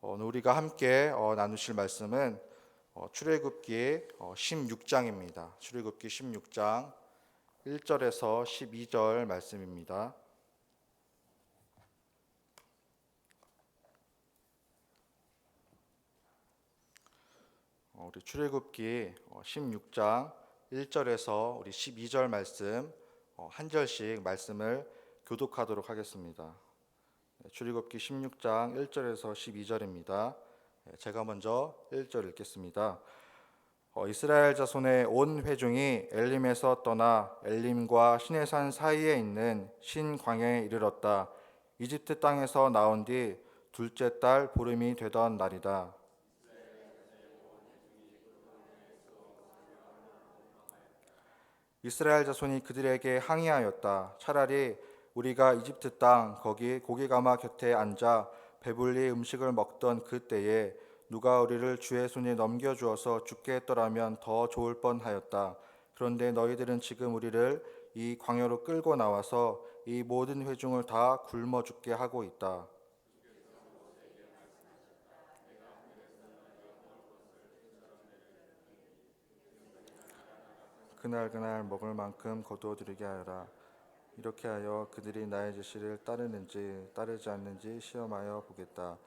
오늘 우리가 함께 나누실 말씀은 출애굽기 16장입니다. 출애굽기 16장 1절에서 12절 말씀입니다. 우리 출애굽기 16장 1절에서 우리 12절 말씀 한 절씩 말씀을 교독하도록 하겠습니다. 출애굽기 16장 1절에서 12절입니다. 제가 먼저 1절 읽겠습니다. 이스라엘 자손의 온 회중이 엘림에서 떠나 엘림과 시내산 사이에 있는 신 광야에 이르렀다. 이집트 땅에서 나온 뒤 둘째 달 보름이 되던 날이다. 이스라엘 자손이 그들에게 항의하였다. 차라리 우리가 이집트 땅 거기 고기가마 곁에 앉아 배불리 음식을 먹던 그 때에 누가 우리를 주의 손에 넘겨주어서 죽게 했더라면 더 좋을 뻔하였다. 그런데 너희들은 지금 우리를 이 광야로 끌고 나와서 이 모든 회중을 다 굶어 죽게 하고 있다. 그날 먹을 만큼 거두어들이게 하여라. 이렇게 하여 그들이 나의 지시를 따르는지 따르지 않는지 시험하여 보겠다.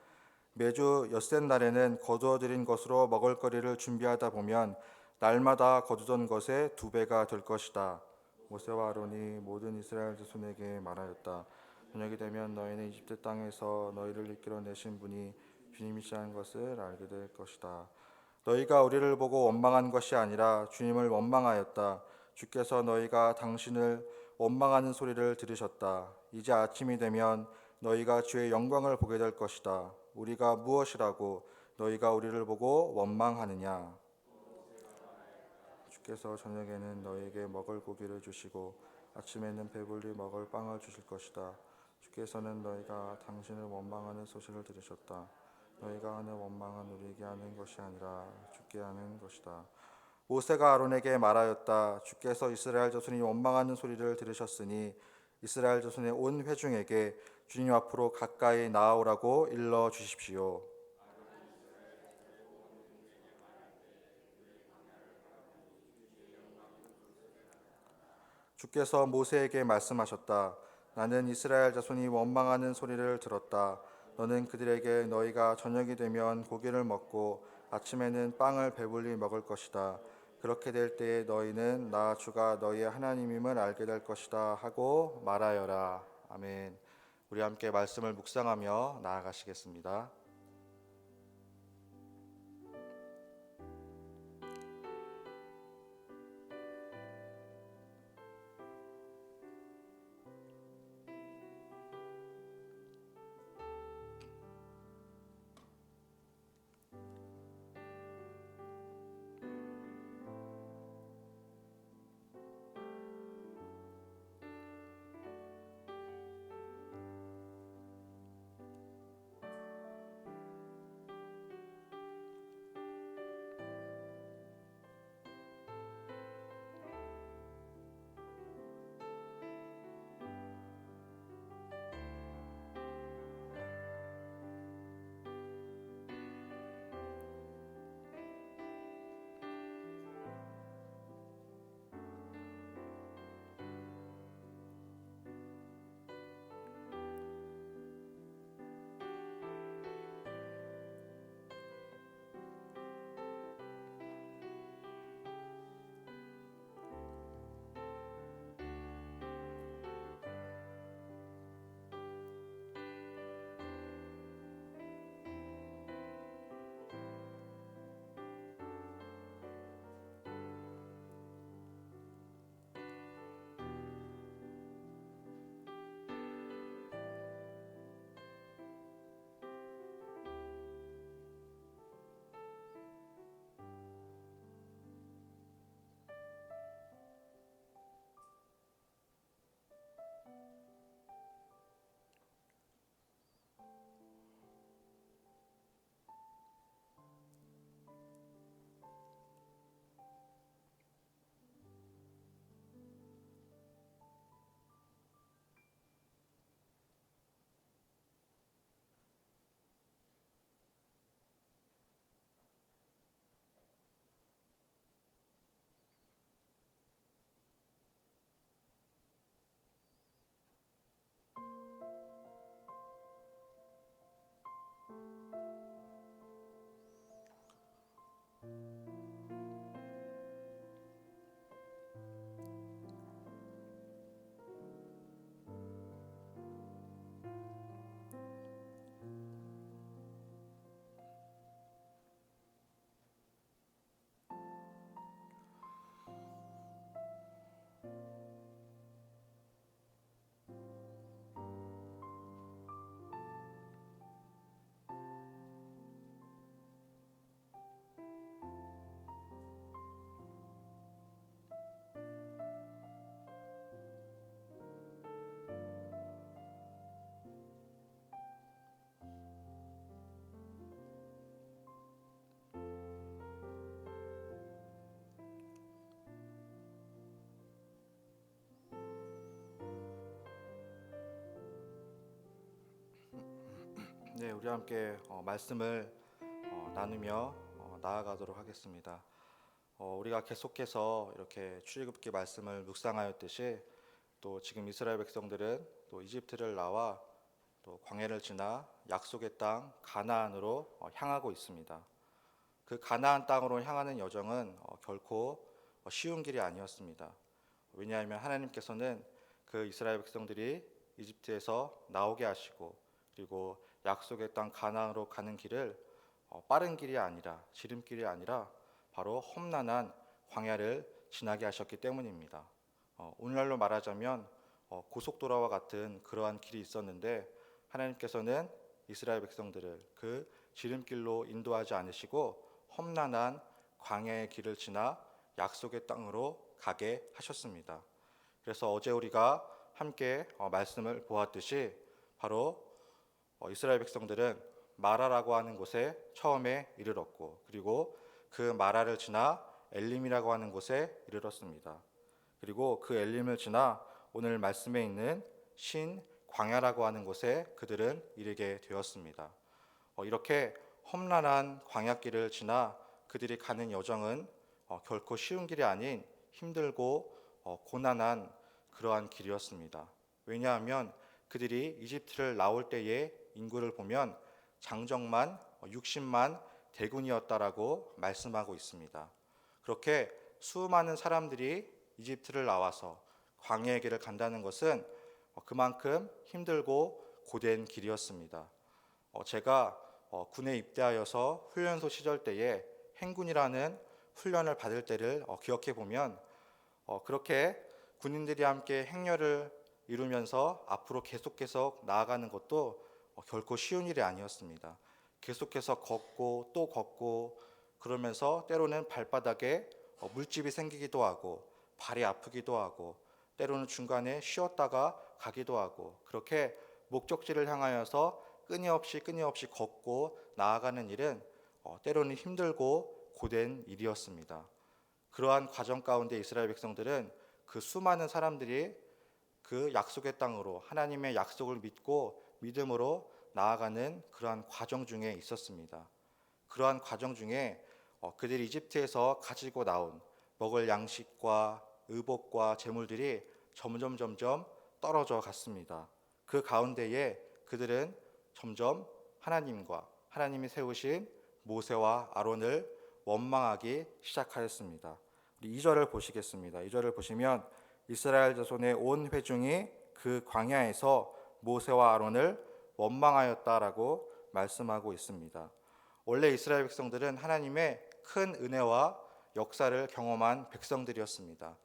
매주 엿새 날에는 거두어들인 것으로 먹을거리를 준비하다 보면 날마다 거두던 것의 2배가 될 것이다. 모세와 아론이 모든 이스라엘 자손에게 말하였다. 저녁이 되면 너희는 이집트 땅에서 너희를 이끌어 내신 분이 주님이시라는 것을 알게 될 것이다. 너희가 우리를 보고 원망한 것이 아니라 주님을 원망하였다. 주께서 너희가 당신을 원망하는 소리를 들으셨다. 이제 아침이 되면 너희가 주의 영광을 보게 될 것이다. 우리가 무엇이라고 너희가 우리를 보고 원망하느냐? 주께서 저녁에는 너희에게 먹을 고기를 주시고 아침에는 배불리 먹을 빵을 주실 것이다. 주께서는 너희가 당신을 원망하는 소식을 들으셨다. 너희가 하는 원망은 우리에게 하는 것이 아니라 주께 하는 것이다. 모세가 아론에게 말하였다. 주께서 이스라엘 자손이 원망하는 소리를 들으셨으니 이스라엘 자손의 온 회중에게 주님 앞으로 가까이 나아오라고 일러 주십시오. 주께서 모세에게 말씀하셨다. 나는 이스라엘 자손이 원망하는 소리를 들었다. 너는 그들에게 너희가 저녁이 되면 고기를 먹고 아침에는 빵을 배불리 먹을 것이다. 그렇게 될 때에 너희는 나 주가 너희의 하나님임을 알게 될 것이다 하고 말하여라. 아멘. 우리 함께 말씀을 묵상하며 나아가시겠습니다. 네, 우리 함께 말씀을 나누며 나아가도록 하겠습니다. 우리가 계속해서 이렇게 출애굽기 말씀을 묵상하였듯이 또 지금 이스라엘 백성들은 또 이집트를 나와 또 광야를 지나 약속의 땅 가나안으로 향하고 있습니다. 그 가나안 땅으로 향하는 여정은 결코 쉬운 길이 아니었습니다. 왜냐하면 하나님께서는 그 이스라엘 백성들이 이집트에서 나오게 하시고 그리고 약속의 땅 가나안으로 가는 길을 빠른 길이 아니라 지름길이 아니라 바로 험난한 광야를 지나게 하셨기 때문입니다. 오늘날로 말하자면 고속도로와 같은 그러한 길이 있었는데 하나님께서는 이스라엘 백성들을 그 지름길로 인도하지 않으시고 험난한 광야의 길을 지나 약속의 땅으로 가게 하셨습니다. 그래서 어제 우리가 함께 말씀을 보았듯이 바로 이스라엘 백성들은 마라라고 하는 곳에 처음에 이르렀고 그리고 그 마라를 지나 엘림이라고 하는 곳에 이르렀습니다. 그리고 그 엘림을 지나 오늘 말씀에 있는 신 광야라고 하는 곳에 그들은 이르게 되었습니다. 이렇게 험난한 광야길을 지나 그들이 가는 여정은 결코 쉬운 길이 아닌 힘들고 고난한 그러한 길이었습니다. 왜냐하면 그들이 이집트를 나올 때의 인구를 보면 장정만 60만 대군이었다라고 말씀하고 있습니다. 그렇게 수많은 사람들이 이집트를 나와서 광야의 길을 간다는 것은 그만큼 힘들고 고된 길이었습니다. 제가 군에 입대하여서 훈련소 시절 때에 행군이라는 훈련을 받을 때를 기억해 보면 그렇게 군인들이 함께 행렬을 이루면서 앞으로 계속해서 나아가는 것도 결코 쉬운 일이 아니었습니다. 계속해서 걷고 또 걷고 그러면서 때로는 발바닥에 물집이 생기기도 하고 발이 아프기도 하고 때로는 중간에 쉬었다가 가기도 하고 그렇게 목적지를 향하여서 끊임없이 걷고 나아가는 일은 때로는 힘들고 고된 일이었습니다. 그러한 과정 가운데 이스라엘 백성들은 그 수많은 사람들이 그 약속의 땅으로 하나님의 약속을 믿고 믿음으로 나아가는 그러한 과정 중에 있었습니다. 그러한 과정 중에 그들이 이집트에서 가지고 나온 먹을 양식과 의복과 재물들이 점점 떨어져 갔습니다. 그 가운데에 그들은 점점 하나님과 하나님이 세우신 모세와 아론을 원망하기 시작하였습니다. 우리 2절을 보시겠습니다. 2절을 보시면 이스라엘 자손의 온 회중이 그 광야에서 모세와 아론을 원망하였다라고 말씀하고 있습니다. 원래 이스라엘 백성들은 하나님의 큰 은혜와 역사를 경험한 백성들이었습니다.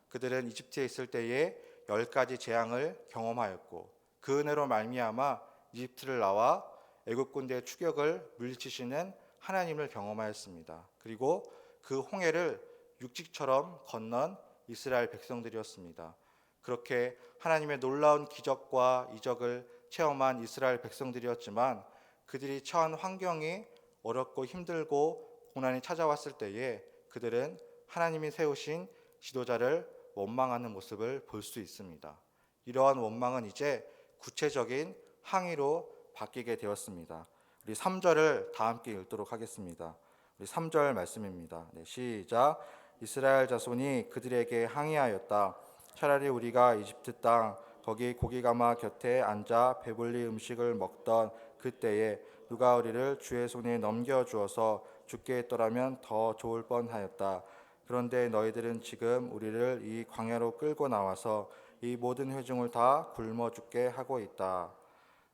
그들은 이집트에 있을 때에 10가지 재앙을 경험하였고 그 은혜로 말미암아 이집트를 나와 애굽 군대의 추격을 물리치시는 하나님을 경험하였습니다. 그리고 그 홍해를 육지처럼 건넌 이스라엘 백성들이었습니다. 그렇게 하나님의 놀라운 기적과 이적을 체험한 이스라엘 백성들이었지만 그들이 처한 환경이 어렵고 힘들고 고난이 찾아왔을 때에 그들은 하나님이 세우신 지도자를 원망하는 모습을 볼 수 있습니다. 이러한 원망은 이제 구체적인 항의로 바뀌게 되었습니다. 우리 3절을 다 함께 읽도록 하겠습니다. 우리 3절 말씀입니다. 네, 시작. 이스라엘 자손이 그들에게 항의하였다. 차라리 우리가 이집트 땅 거기 고기가마 곁에 앉아 배불리 음식을 먹던 그때에 누가 우리를 주의 손에 넘겨주어서 죽게 했더라면 더 좋을 뻔하였다. 그런데 너희들은 지금 우리를 이 광야로 끌고 나와서 이 모든 회중을 다 굶어 죽게 하고 있다.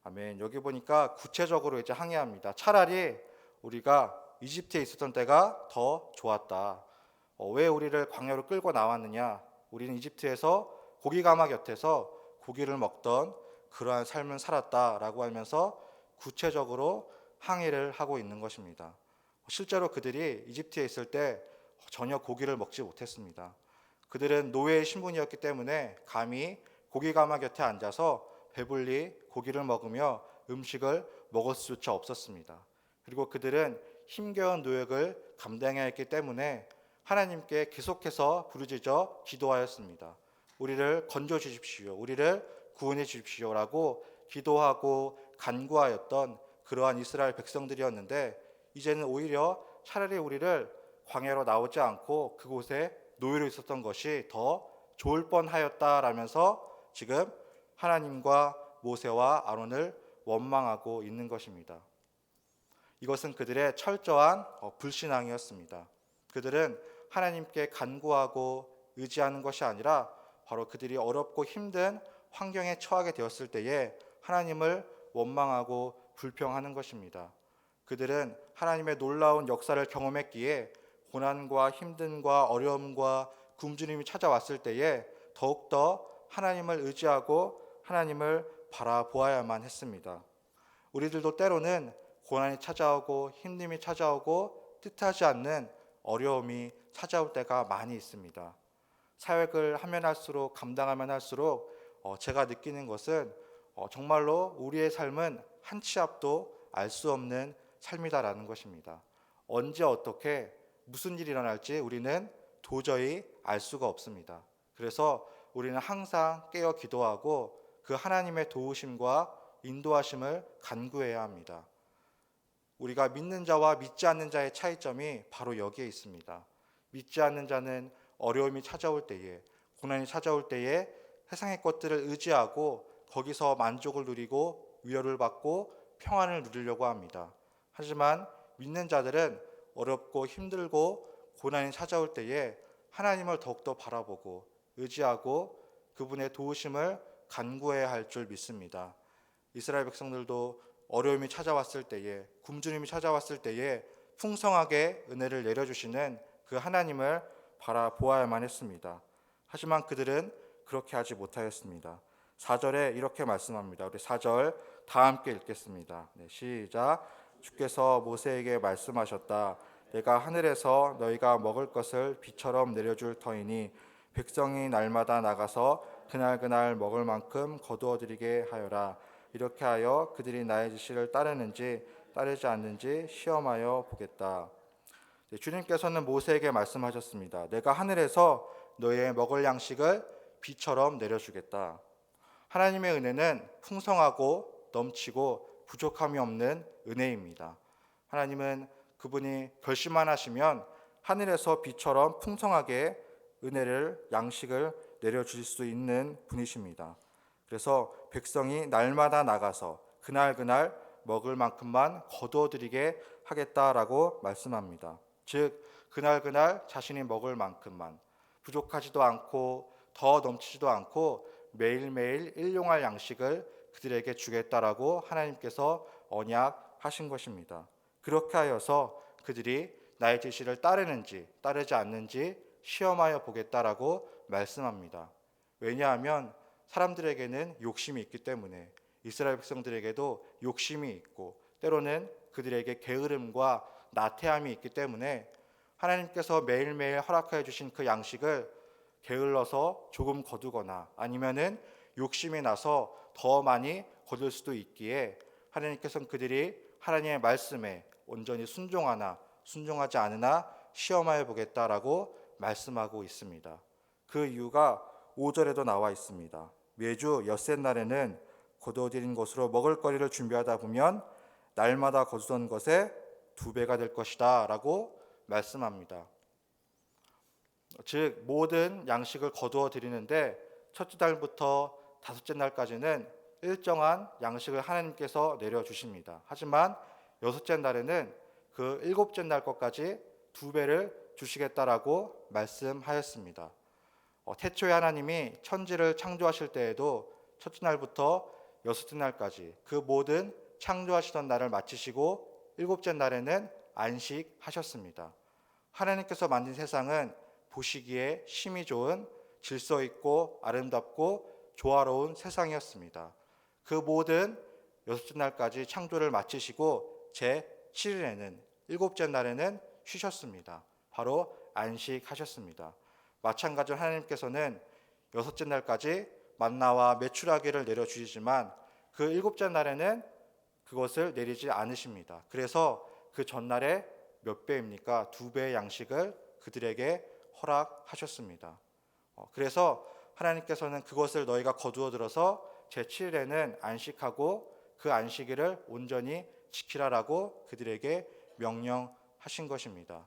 아멘. 여기 보니까 구체적으로 이제 항의합니다. 차라리 우리가 이집트에 있었던 때가 더 좋았다. 왜 우리를 광야로 끌고 나왔느냐? 우리는 이집트에서 고기가마 곁에서 고기를 먹던 그러한 삶을 살았다라고 하면서 구체적으로 항의를 하고 있는 것입니다. 실제로 그들이 이집트에 있을 때 전혀 고기를 먹지 못했습니다. 그들은 노예의 신분이었기 때문에 감히 고기가마 곁에 앉아서 배불리 고기를 먹으며 음식을 먹을 수조차 없었습니다. 그리고 그들은 힘겨운 노역을 감당해야 했기 때문에 하나님께 계속해서 부르짖어 기도하였습니다. 우리를 건져 주십시오. 우리를 구원해 주십시오라고 기도하고 간구하였던 그러한 이스라엘 백성들이었는데 이제는 오히려 차라리 우리를 광야로 나오지 않고 그곳에 노예로 있었던 것이 더 좋을 뻔하였다라면서 지금 하나님과 모세와 아론을 원망하고 있는 것입니다. 이것은 그들의 철저한 불신앙이었습니다. 그들은 하나님께 간구하고 의지하는 것이 아니라 바로 그들이 어렵고 힘든 환경에 처하게 되었을 때에 하나님을 원망하고 불평하는 것입니다. 그들은 하나님의 놀라운 역사를 경험했기에 고난과 힘듦과 어려움과 굶주림이 찾아왔을 때에 더욱더 하나님을 의지하고 하나님을 바라보아야만 했습니다. 우리들도 때로는 고난이 찾아오고 힘듦이 찾아오고 뜻하지 않는 어려움이 찾아올 때가 많이 있습니다. 사역을 하면 할수록 감당하면 할수록 제가 느끼는 것은 정말로 우리의 삶은 한 치 앞도 알 수 없는 삶이다라는 것입니다. 언제 어떻게 무슨 일이 일어날지 우리는 도저히 알 수가 없습니다. 그래서 우리는 항상 깨어 기도하고 그 하나님의 도우심과 인도하심을 간구해야 합니다. 우리가 믿는 자와 믿지 않는 자의 차이점이 바로 여기에 있습니다. 믿지 않는 자는 어려움이 찾아올 때에, 고난이 찾아올 때에 세상의 것들을 의지하고 거기서 만족을 누리고 위로를 받고 평안을 누리려고 합니다. 하지만 믿는 자들은 어렵고 힘들고 고난이 찾아올 때에 하나님을 더욱더 바라보고 의지하고 그분의 도우심을 간구해야 할 줄 믿습니다. 이스라엘 백성들도 어려움이 찾아왔을 때에, 굶주림이 찾아왔을 때에 풍성하게 은혜를 내려주시는 그 하나님을 바라보아야만 했습니다. 하지만 그들은 그렇게 하지 못하였습니다. 4절에 이렇게 말씀합니다. 우리 4절 다 함께 읽겠습니다. 시작. 주께서 모세에게 말씀하셨다. 내가 하늘에서 너희가 먹을 것을 비처럼 내려줄 터이니 백성이 날마다 나가서 그날 먹을 만큼 거두어 드리게 하여라. 이렇게 하여 그들이 나의 지시를 따르는지 따르지 않는지 시험하여 보겠다. 주님께서는 모세에게 말씀하셨습니다. 내가 하늘에서 너희의 먹을 양식을 비처럼 내려주겠다. 하나님의 은혜는 풍성하고 넘치고 부족함이 없는 은혜입니다. 하나님은 그분이 결심만 하시면 하늘에서 비처럼 풍성하게 은혜를, 양식을 내려주실 수 있는 분이십니다. 그래서 백성이 날마다 나가서 그날 먹을 만큼만 거두어드리게 하겠다라고 말씀합니다. 즉 그날 자신이 먹을 만큼만, 부족하지도 않고 더 넘치지도 않고 매일매일 일용할 양식을 그들에게 주겠다라고 하나님께서 언약하신 것입니다. 그렇게 하여서 그들이 나의 지시를 따르는지 따르지 않는지 시험하여 보겠다라고 말씀합니다. 왜냐하면 사람들에게는 욕심이 있기 때문에, 이스라엘 백성들에게도 욕심이 있고 때로는 그들에게 게으름과 나태함이 있기 때문에 하나님께서 매일매일 허락하여 주신 그 양식을 게을러서 조금 거두거나 아니면은 욕심이 나서 더 많이 거둘 수도 있기에 하나님께서는 그들이 하나님의 말씀에 온전히 순종하나 순종하지 않으나 시험하여 보겠다라고 말씀하고 있습니다. 그 이유가 5절에도 나와 있습니다. 매주 엿새날에는 거두어들인 것으로 먹을거리를 준비하다 보면 날마다 거두던 것의 2배가 될 것이다 라고 말씀합니다. 즉 모든 양식을 거두어 드리는데 첫째 달부터 다섯째 날까지는 일정한 양식을 하나님께서 내려주십니다. 하지만 여섯째 날에는 그 일곱째 날 것까지 2배를 주시겠다라고 말씀하였습니다. 태초에 하나님이 천지를 창조하실 때에도 첫째 날부터 여섯째 날까지 그 모든 창조하시던 날을 마치시고 일곱째 날에는 안식하셨습니다. 하나님께서 만든 세상은 보시기에 심히 좋은 질서 있고 아름답고 조화로운 세상이었습니다. 그 모든 여섯째 날까지 창조를 마치시고 제 7일에는 일곱째 날에는 쉬셨습니다. 바로 안식하셨습니다. 마찬가지로 하나님께서는 여섯째 날까지 만나와 메추라기를 내려주시지만 그 일곱째 날에는 그것을 내리지 않으십니다. 그래서 그 전날에 몇 배입니까? 2배의 양식을 그들에게 허락하셨습니다. 그래서 하나님께서는 그것을 너희가 거두어 들어서 제7일에는 안식하고 그 안식일을 온전히 지키라라고 그들에게 명령하신 것입니다.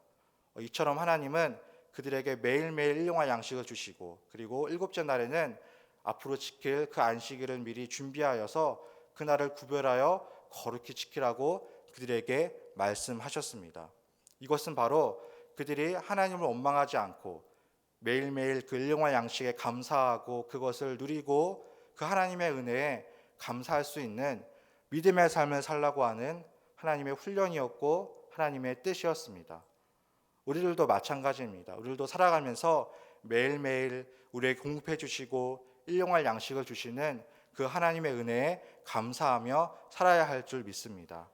이처럼 하나님은 그들에게 매일매일 일용할 양식을 주시고, 그리고 일곱째 날에는 앞으로 지킬 그 안식일을 미리 준비하여서 그날을 구별하여 거룩히 지키라고 그들에게 말씀하셨습니다. 이것은 바로 그들이 하나님을 원망하지 않고 매일매일 그 일용할 양식에 감사하고 그것을 누리고 그 하나님의 은혜에 감사할 수 있는 믿음의 삶을 살라고 하는 하나님의 훈련이었고 하나님의 뜻이었습니다. 우리들도 마찬가지입니다. 우리들도 살아가면서 매일매일 우리에게 공급해 주시고 일용할 양식을 주시는 그 하나님의 은혜에 감사하며 살아야 할 줄 믿습니다.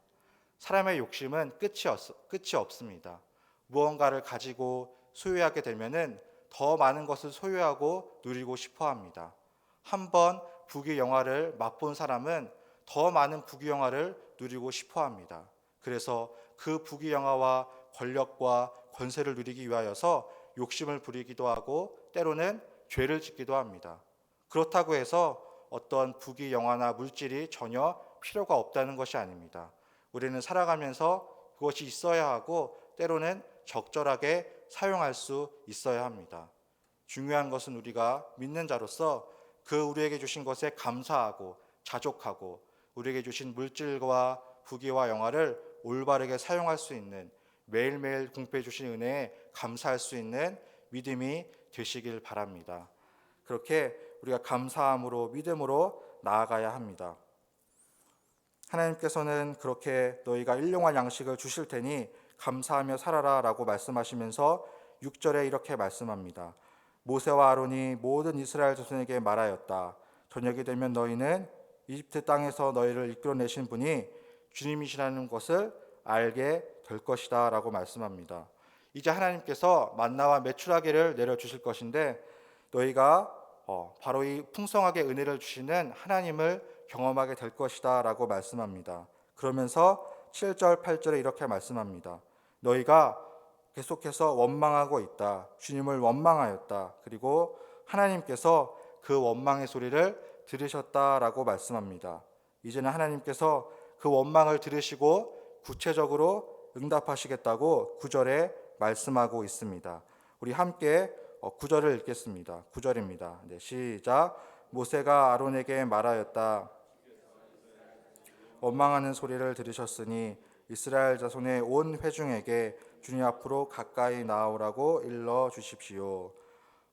사람의 욕심은 끝이 없습니다. 무언가를 가지고 소유하게 되면은 더 많은 것을 소유하고 누리고 싶어 합니다. 한번 부귀영화를 맛본 사람은 더 많은 부귀영화를 누리고 싶어 합니다. 그래서 그 부귀영화와 권력과 권세를 누리기 위하여서 욕심을 부리기도 하고 때로는 죄를 짓기도 합니다. 그렇다고 해서 어떤 부귀영화나 물질이 전혀 필요가 없다는 것이 아닙니다. 우리는 살아가면서 그것이 있어야 하고 때로는 적절하게 사용할 수 있어야 합니다. 중요한 것은 우리가 믿는 자로서 그 우리에게 주신 것에 감사하고 자족하고 우리에게 주신 물질과 부귀와 영화를 올바르게 사용할 수 있는, 매일매일 공급해 주신 은혜에 감사할 수 있는 믿음이 되시길 바랍니다. 그렇게 우리가 감사함으로 믿음으로 나아가야 합니다. 하나님께서는 그렇게 너희가 일용할 양식을 주실 테니 감사하며 살아라 라고 말씀하시면서 6절에 이렇게 말씀합니다. 모세와 아론이 모든 이스라엘 자손에게 말하였다. 저녁이 되면 너희는 이집트 땅에서 너희를 이끌어내신 분이 주님이시라는 것을 알게 될 것이다 라고 말씀합니다. 이제 하나님께서 만나와 메추라기를 내려주실 것인데 너희가 바로 이 풍성하게 은혜를 주시는 하나님을 경험하게 될 것이다 라고 말씀합니다. 그러면서 7절 8절에 이렇게 말씀합니다. 너희가 계속해서 원망하고 있다. 주님을 원망하였다. 그리고 하나님께서 그 원망의 소리를 들으셨다라고 말씀합니다. 이제는 하나님께서 그 원망을 들으시고 구체적으로 응답하시겠다고 9절에 말씀하고 있습니다. 우리 함께 9절을 읽겠습니다. 9절입니다. 네, 시작. 모세가 아론에게 말하였다. 원망하는 소리를 들으셨으니 이스라엘 자손의 온 회중에게 주님 앞으로 가까이 나오라고 일러 주십시오.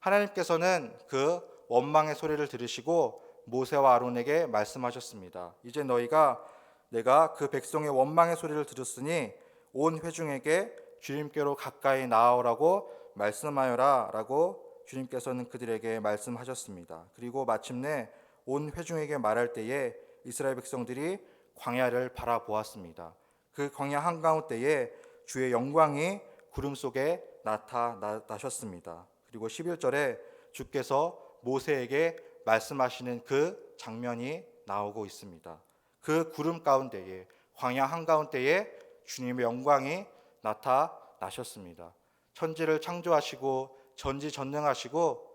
하나님께서는 그 원망의 소리를 들으시고 모세와 아론에게 말씀하셨습니다. 이제 내가 그 백성의 원망의 소리를 들었으니 온 회중에게 주님께로 가까이 나오라고 말씀하여라 라고 주님께서는 그들에게 말씀하셨습니다. 그리고 마침내 온 회중에게 말할 때에 이스라엘 백성들이 광야를 바라보았습니다. 그 광야 한가운데에 주의 영광이 구름 속에 나타나셨습니다. 그리고 11절에 주께서 모세에게 말씀하시는 그 장면이 나오고 있습니다. 그 구름 가운데에, 광야 한가운데에 주님의 영광이 나타나셨습니다. 천지를 창조하시고 전지전능하시고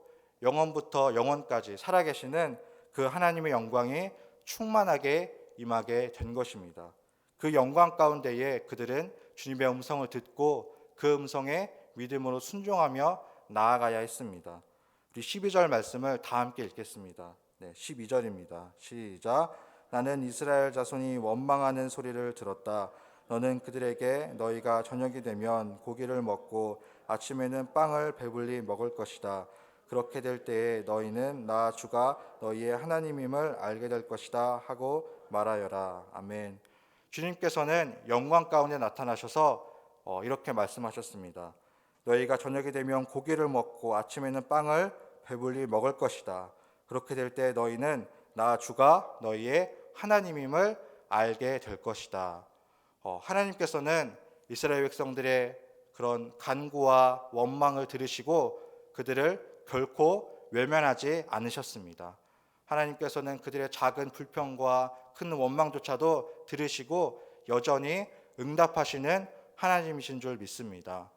영원부터 영원까지 살아계시는 그 하나님의 영광이 충만하게 임하게 된 것입니다. 그 영광 가운데에 그들은 주님의 음성을 듣고 그 음성에 믿음으로 순종하며 나아가야 했습니다. 우리 12절 말씀을 다 함께 읽겠습니다. 네, 12절입니다. 시작. 나는 이스라엘 자손이 원망하는 소리를 들었다. 너는 그들에게 너희가 저녁이 되면 고기를 먹고 아침에는 빵을 배불리 먹을 것이다. 그렇게 될 때에 너희는 나 주가 너희의 하나님임을 알게 될 것이다 하고 말하여라. 아멘. 주님께서는 영광 가운데 나타나셔서 이렇게 말씀하셨습니다. 너희가 저녁이 되면 고기를 먹고 아침에는 빵을 배불리 먹을 것이다. 그렇게 될 때 너희는 나 주가 너희의 하나님임을 알게 될 것이다. 하나님께서는 이스라엘 백성들의 그런 간구와 원망을 들으시고 그들을 결코 외면하지 않으셨습니다. 하나님께서는 그들의 작은 불평과 큰 원망조차도 들으시고 여전히 응답하시는 하나님이신 줄 믿습니다.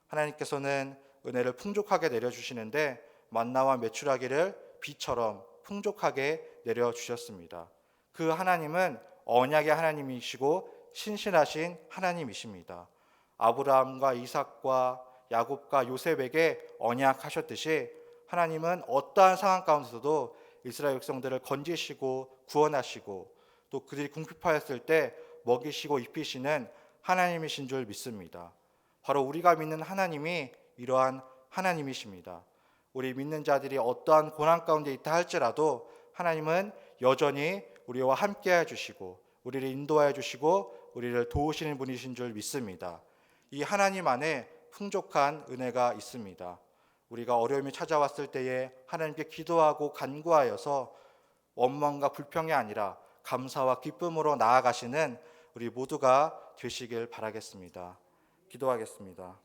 하나님께서는 은혜를 풍족하게 내려주시는데 만나와 메추라기를 비처럼 풍족하게 내려주셨습니다. 그 하나님은 언약의 하나님이시고 신실하신 하나님이십니다. 아브라함과 이삭과 야곱과 요셉에게 언약하셨듯이 하나님은 어떠한 상황 가운데서도 이스라엘 백성들을 건지시고 구원하시고 또 그들이 궁핍하였을 때 먹이시고 입히시는 하나님이신 줄 믿습니다. 바로 우리가 믿는 하나님이 이러한 하나님이십니다. 우리 믿는 자들이 어떠한 고난 가운데 있다 할지라도 하나님은 여전히 우리와 함께해 주시고 우리를 인도하여 주시고 우리를 도우시는 분이신 줄 믿습니다. 이 하나님 안에 풍족한 은혜가 있습니다. 우리가 어려움이 찾아왔을 때에 하나님께 기도하고 간구하여서 원망과 불평이 아니라 감사와 기쁨으로 나아가시는 우리 모두가 되시길 바라겠습니다. 기도하겠습니다.